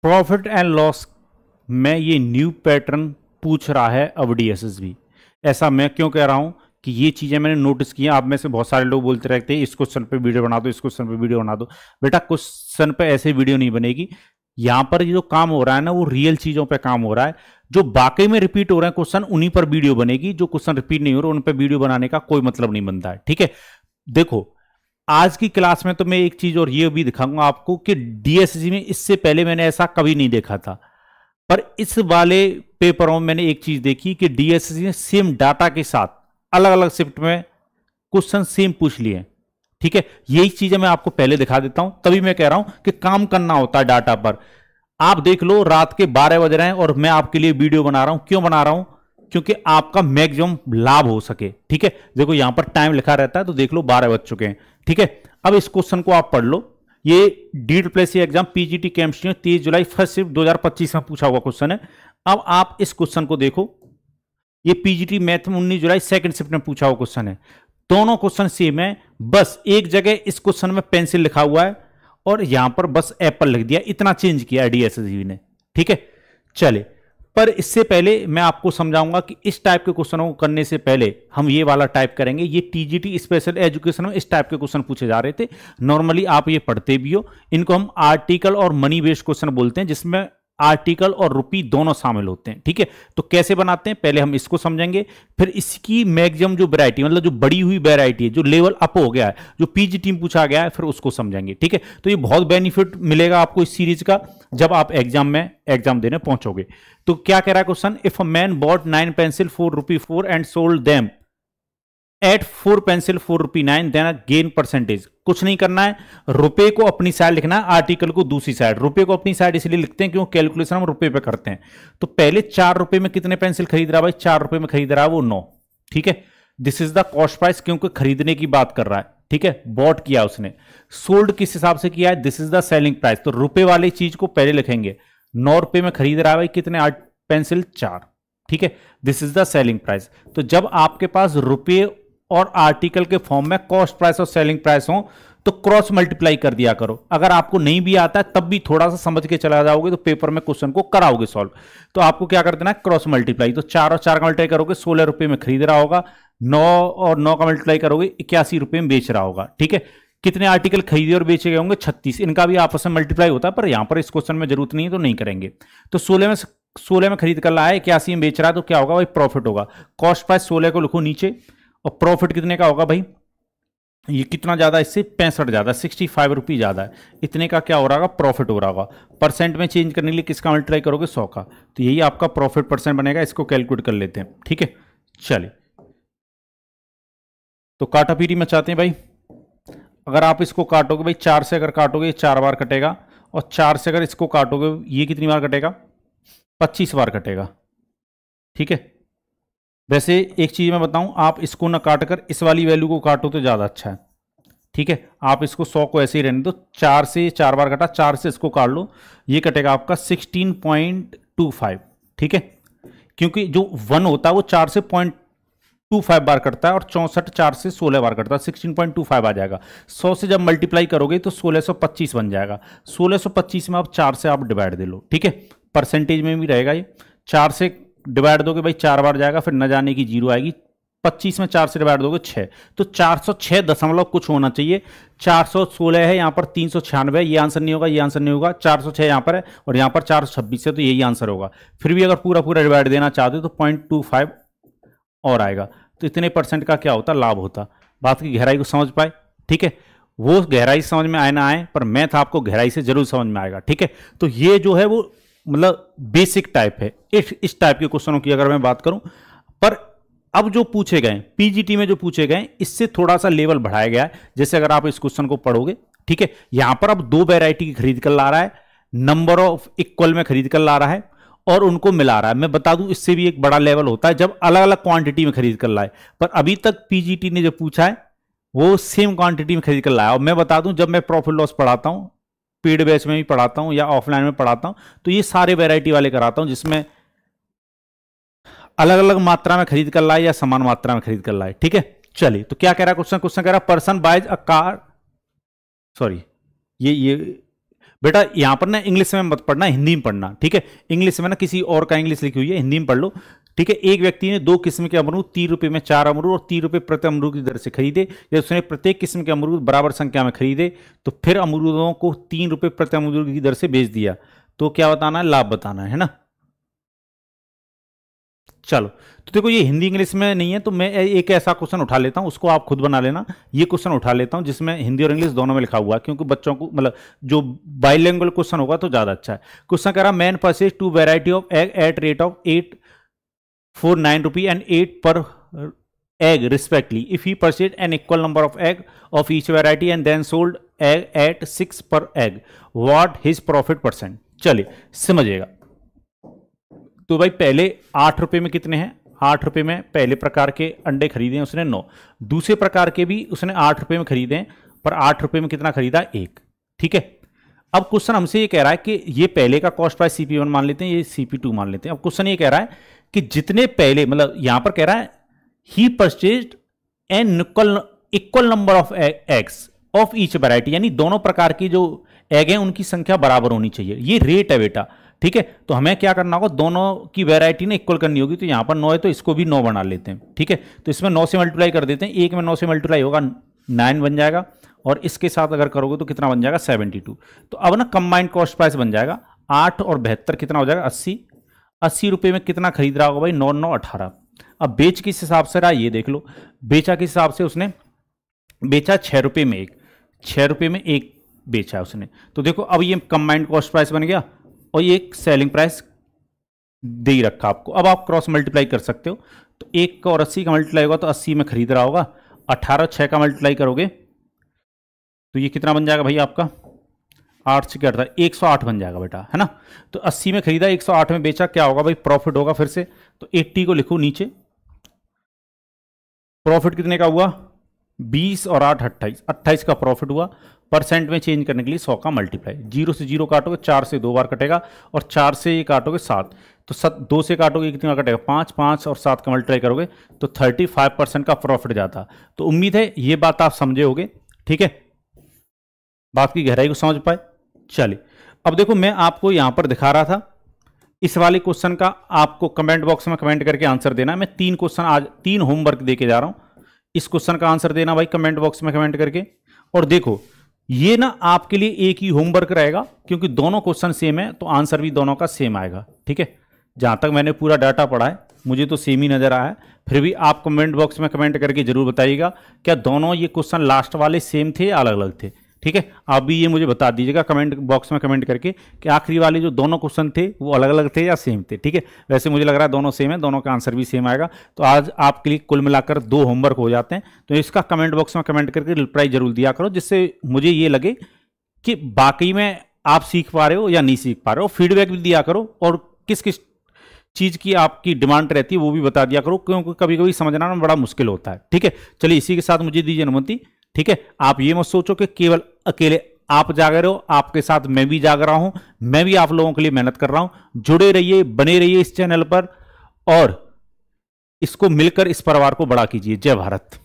Profit and loss में ये new pattern पूछ रहा है अब डीएसएसबी। ऐसा मैं क्यों कह रहा हूं कि ये चीजें मैंने नोटिस की हैं। आप में से बहुत सारे लोग बोलते रहते हैं इस क्वेश्चन पे वीडियो बना दो, इस क्वेश्चन पे वीडियो बना दो। बेटा क्वेश्चन पे ऐसे वीडियो नहीं बनेगी। यहां पर जो काम हो रहा है ना वो रियल चीजों पे काम हो रहा है। जो वाकई में रिपीट हो रहे हैं क्वेश्चन उन्हीं पर वीडियो बनेगी। जो क्वेश्चन रिपीट नहीं हो रहे उन पर वीडियो बनाने का कोई मतलब नहीं बनता है। ठीक है, देखो आज की क्लास में तो मैं एक चीज और ये भी दिखाऊंगा आपको कि डीएसएससी में इससे पहले मैंने ऐसा कभी नहीं देखा था। पर इस वाले पेपरों में मैंने एक चीज देखी कि डीएसएससी ने सेम डाटा के साथ अलग अलग शिफ्ट में क्वेश्चन सेम पूछ लिए। ठीक है, यही चीजें मैं आपको पहले दिखा देता हूं, तभी मैं कह रहा हूं कि काम करना होता है डाटा पर। आप देख लो रात के 12 बज रहे हैं और मैं आपके लिए वीडियो बना रहा हूं। क्यों बना रहा हूं? क्योंकि आपका मैक्सिमम लाभ हो सके। ठीक है, देखो यहां पर टाइम लिखा रहता है तो देख लो 12 बज चुके हैं। ठीक है, अब इस क्वेश्चन को आप पढ़ लो। ये DSSC एग्जाम पीजीटी केमिस्ट्री 30 जुलाई फर्स्ट शिफ्ट 2025 में पूछा हुआ क्वेश्चन है। अब आप इस क्वेश्चन को देखो, ये पीजीटी मैथ में 19 जुलाई सेकंड शिफ्ट में पूछा हुआ क्वेश्चन है। दोनों क्वेश्चन सेम है, बस एक जगह इस क्वेश्चन में पेंसिल लिखा हुआ है और यहां पर बस एप्पल लिख दिया, इतना चेंज किया डीएसएससी ने। ठीक है, चले पर इससे पहले मैं आपको समझाऊंगा कि इस टाइप के क्वेश्चनों को करने से पहले हम ये वाला टाइप करेंगे। ये टीजीटी स्पेशल एजुकेशन में इस टाइप के क्वेश्चन पूछे जा रहे थे। नॉर्मली आप ये पढ़ते भी हो। इनको हम आर्टिकल और मनी बेस्ड क्वेश्चन बोलते हैं, जिसमें आर्टिकल और रुपी दोनों शामिल होते हैं। ठीक है, तो कैसे बनाते हैं पहले हम इसको समझेंगे, फिर इसकी मैक्सिमम जो वैरायटी मतलब जो बड़ी हुई वैरायटी है, जो लेवल अप हो गया है, जो पीजीटी में पूछा गया है, फिर उसको समझेंगे। ठीक है, तो ये बहुत बेनिफिट मिलेगा आपको इस सीरीज का जब आप एग्जाम देने पहुंचोगे। तो क्या कह रहा है question, if a man bought 9 pencil ₹4 and sold them at 4 pencil ₹9 then gain percentage. कुछ नहीं करना है, रुपए को अपनी साइड लिखना है, आर्टिकल को दूसरी साइड। रुपए को अपनी साइड इसलिए लिखते हैं क्यों कैलकुलेशन हम रुपए पे करते हैं। तो पहले ₹4 में कितने पेंसिल खरीद रहा है भाई? ₹4 में खरीद रहा है वो 9। ठीक है, this is the cost price क्योंकि खरीदने की बात कर रहा है। ठीक है, बॉट किया उसने। सोल्ड किस हिसाब से किया है? This is the selling price. तो रुपए वाली चीज को पहले लिखेंगे। ₹9 में खरीद रहा है भाई कितने पेंसिल? 4। ठीक है, this is the selling price. तो जब आपके पास रुपए और आर्टिकल के फॉर्म में कॉस्ट प्राइस और सेलिंग प्राइस हो तो क्रॉस मल्टीप्लाई कर दिया करो। अगर आपको नहीं भी आता है तब भी थोड़ा सा समझ के चला जाओगे तो पेपर में क्वेश्चन को कराओगे सॉल्व। तो आपको क्या कर देना है? Cross multiply. तो 4 और 4 का मल्टीप्लाई करोगे, ₹16 में खरीद रहा होगा। 9 और 9 का मल्टीप्लाई करोगे, ₹81 में बेच रहा होगा। ठीक है, कितने आर्टिकल खरीदे और बेचे गए होंगे? 36। इनका भी आपस में मल्टीप्लाई होता है पर यहां पर इस क्वेश्चन में जरूरत नहीं है तो नहीं करेंगे। तो 16 में खरीद कर लाया, 81 में बेच रहा है, तो क्या होगा भाई? प्रॉफिट होगा। कॉस्ट प्राइस 16 को लिखो नीचे और प्रॉफिट कितने का होगा भाई? ये कितना ज्यादा, इससे 65 ज्यादा, ₹65 ज्यादा है। इतने का क्या हो रहा होगा? प्रॉफिट हो रहा होगा। परसेंट में चेंज करने के लिए किसका मल्टीप्लाई करोगे? 100 का। तो यही आपका प्रॉफिट परसेंट बनेगा। इसको कैलकुलेट कर लेते हैं। ठीक है, चलिए तो काटा पीटी मचाते हैं भाई। अगर आप इसको काटोगे भाई 4 से, अगर काटोगे 4 बार कटेगा और 4 से अगर इसको काटोगे ये कितनी बार कटेगा? 25 बार कटेगा। ठीक है, वैसे एक चीज मैं बताऊं, आप इसको ना काट कर इस वाली वैल्यू को काटो तो ज्यादा अच्छा है। ठीक है, आप इसको 100 को ऐसे ही रहने दो। 4 से 4 बार कटा, 4 से इसको काट लो, ये कटेगा आपका 16.25। ठीक है, क्योंकि जो 1 होता है वो 4 से 0.25 बार कटता है और 64 4 से 16 बार कटता है, 16.25 आ जाएगा। 100 से जब मल्टीप्लाई करोगे तो 1625 बन जाएगा। 1625 में आप 4 से आप डिवाइड दे लो। ठीक है, परसेंटेज में भी रहेगा ये। 4 से डिवाइड दोगे भाई 4 बार जाएगा, फिर न जाने की 0 आएगी। 25 में 4 से डिवाइड दोगे 6, तो 406 दशमलव कुछ होना चाहिए। 416 है यहाँ पर, 396 ये आंसर नहीं होगा, ये आंसर नहीं होगा। 406 यहाँ पर है और यहाँ पर 426 है, तो यही आंसर होगा। फिर भी अगर पूरा पूरा डिवाइड देना चाहते हो तो 0.25 और आएगा। तो इतने परसेंट का क्या होता? लाभ होता। बात की गहराई को समझ पाए? ठीक है, वो गहराई समझ में आए ना आए पर मैथ आपको गहराई से जरूर समझ में आएगा। ठीक है, तो ये जो है वो मतलब बेसिक टाइप है। इस टाइप के क्वेश्चनों की अगर मैं बात करूं, पर अब जो पूछे गए पीजीटी में, जो पूछे गए इससे थोड़ा सा लेवल बढ़ाया गया है। जैसे अगर आप इस क्वेश्चन को पढ़ोगे, ठीक है, यहां पर अब 2 वैरायटी की खरीद कर ला रहा है, नंबर ऑफ इक्वल में खरीद कर ला रहा है और उनको मिला रहा है। मैं बता दूं इससे भी एक बड़ा लेवल होता है जब अलग अलग क्वांटिटी में खरीद कर लाए, पर अभी तक पीजीटी ने जो पूछा है वो सेम क्वांटिटी में खरीद कर लाया। और मैं बता दूं जब मैं प्रॉफिट लॉस पढ़ाता हूं, पेड बैच में भी पढ़ाता हूं या ऑफलाइन में पढ़ाता हूं, तो ये सारे वैरायटी वाले कराता हूं जिसमें अलग अलग मात्रा में खरीद कर लाए या समान मात्रा में खरीद कर लाए। ठीक है, चलिए तो क्या कह रहा है क्वेश्चन कह रहा है person buys a car, sorry ये बेटा यहां पर ना इंग्लिश में मत पढ़ना, हिंदी में पढ़ना, ठीक है। इंग्लिश में ना किसी और का इंग्लिश लिखी हुई है, हिंदी में पढ़ लो, ठीक है। एक व्यक्ति ने 2 किस्म के अमरूद 30 रुपए में 4 अमरूद और 30 रुपए प्रति अमरूद की दर से खरीदे। जब उसने प्रत्येक किस्म के अमरूद बराबर संख्या में खरीदे तो फिर अमरूदों को 3 रुपए प्रति अमरूद की दर से बेच दिया। तो क्या बताना है? लाभ बताना है ना। चलो तो देखो ये हिंदी इंग्लिश में नहीं है, तो मैं एक ऐसा क्वेश्चन उठा लेता हूं, उसको आप खुद बना लेना। ये क्वेश्चन उठा लेता हूं जिसमें हिंदी और इंग्लिश दोनों में लिखा हुआ है, क्योंकि बच्चों को मतलब जो बाइलिंगुअल क्वेश्चन होगा तो ज्यादा अच्छा है। क्वेश्चन कह रहा man purchase 2 variety of egg at rate of 8 for 9 rupee and 8 per egg respectively. If he purchased an equal number of egg of each variety and then sold egg at 6 per egg, what his profit %? चलिए समझिएगा। तो भाई पहले 8 रुपए में कितने हैं? 8 रुपए में पहले प्रकार के अंडे खरीदे उसने 9, दूसरे प्रकार के भी उसने 8 रुपए में खरीदे हैं, पर 8 रुपए में कितना खरीदा? 1, ठीक है। अब क्वेश्चन हमसे ये कह रहा है कि ये पहले का कॉस्ट प्राइस CP1 मान लेते हैं, ये CP2 मान लेते हैं। अब क्वेश्चन ये कह रहा है कि जितने पहले, मतलब यहां पर कह रहा है he purchased an equal number of eggs of each variety, यानी दोनों प्रकार की जो एग हैं उनकी संख्या बराबर होनी चाहिए। ये रेट है बेटा, ठीक है। तो हमें क्या करना होगा? दोनों की वैरायटी ने इक्वल करनी होगी। तो यहां पर 9 है तो इसको भी 9 बना लेते हैं, ठीक है। तो इसमें 9 से मल्टीप्लाई कर देते हैं, एक में 9 से मल्टीप्लाई होगा 9 बन जाएगा, और इसके साथ अगर करोगे तो कितना बन जाएगा? 72। तो अब ना कंबाइंड कॉस्ट प्राइस बन जाएगा 8 और 72 कितना हो जाएगा? 80। 80 रुपए में कितना खरीद रहा होगा भाई? 9 9 18। अब बेच किस हिसाब से रहा ये देख लो। बेचा किस हिसाब से? उसने बेचा 6 रुपए में एक, 6 रुपए में एक बेचा उसने। तो देखो अब ये कंबाइंड कॉस्ट प्राइस बन गया और ये एक सेलिंग प्राइस दे ही रखा आपको। अब आप क्रॉस मल्टीप्लाई कर सकते हो। तो 1 का और 80 का मल्टीप्लाई होगा तो 80 में खरीद रहा होगा। 18 6 का मल्टीप्लाई करोगे तो ये कितना बन जाएगा भाई आपका? 8 से क्या था? 108 बन जाएगा बेटा, है ना। तो 80 में खरीदा, 108 में बेचा, क्या होगा भाई? प्रॉफिट होगा फिर से। तो 80 को लिखो नीचे। प्रॉफिट कितने का हुआ? 20 और 8 28, 28 का प्रॉफिट हुआ। परसेंट में चेंज करने के लिए 100 का मल्टीप्लाई, 0 से 0 काटोगे 4 से 2 बार कटेगा, और 4 से ये काटोगे 7, तो 2 से काटोगे कितना कटेगा? 5, 5 और 7 का मल्टीप्लाई करोगे तो 35% का प्रॉफिट जाता। तो उम्मीद है ये बात आप समझे होगे, ठीक है। बात की गहराई को समझ पाए। चलिए अब देखो मैं आपको यहां पर दिखा रहा था, इस वाले क्वेश्चन का आपको कमेंट बॉक्स में कमेंट करके आंसर देना है। मैं 3 क्वेश्चन आज 3 होमवर्क देके जा रहा हूं, इस क्वेश्चन का आंसर देना भाई कमेंट बॉक्स में कमेंट करके। और देखो ये ना आपके लिए एक ही होमवर्क रहेगा, क्योंकि दोनों क्वेश्चन सेम है तो आंसर भी दोनों का सेम आएगा, ठीक है। जहां तक मैंने पूरा डाटा पढ़ा है मुझे तो सेम ही नजर आया है। फिर भी आप कमेंट बॉक्स में कमेंट करके जरूर बताइएगा क्या दोनों ये क्वेश्चन लास्ट वाले सेम थे या अलग अलग थे, ठीक है। आप भी ये मुझे बता दीजिएगा कमेंट बॉक्स में कमेंट करके कि आखिरी वाले जो दोनों क्वेश्चन थे वो अलग अलग थे या सेम थे, ठीक है। वैसे मुझे लग रहा है दोनों सेम है, दोनों का आंसर भी सेम आएगा। तो आज आपके लिए कुल मिलाकर 2 होमवर्क हो जाते हैं। तो इसका कमेंट बॉक्स में कमेंट करके रिप्लाई जरूर दिया करो, जिससे मुझे ये लगे कि बाकी में आप सीख पा रहे हो या नहीं सीख पा रहे हो। फीडबैक भी दिया करो, और किस किस चीज की आपकी डिमांड रहती है वो भी बता दिया करो, क्योंकि कभी कभी समझना बड़ा मुश्किल होता है, ठीक है। चलिए इसी के साथ मुझे दीजिए अनुमति, ठीक है। आप ये मत सोचो कि केवल अकेले आप जाग रहे हो, आपके साथ मैं भी जाग रहा हूं, मैं भी आप लोगों के लिए मेहनत कर रहा हूं। जुड़े रहिए, बने रहिए इस चैनल पर, और इसको मिलकर इस परिवार को बड़ा कीजिए। जय भारत।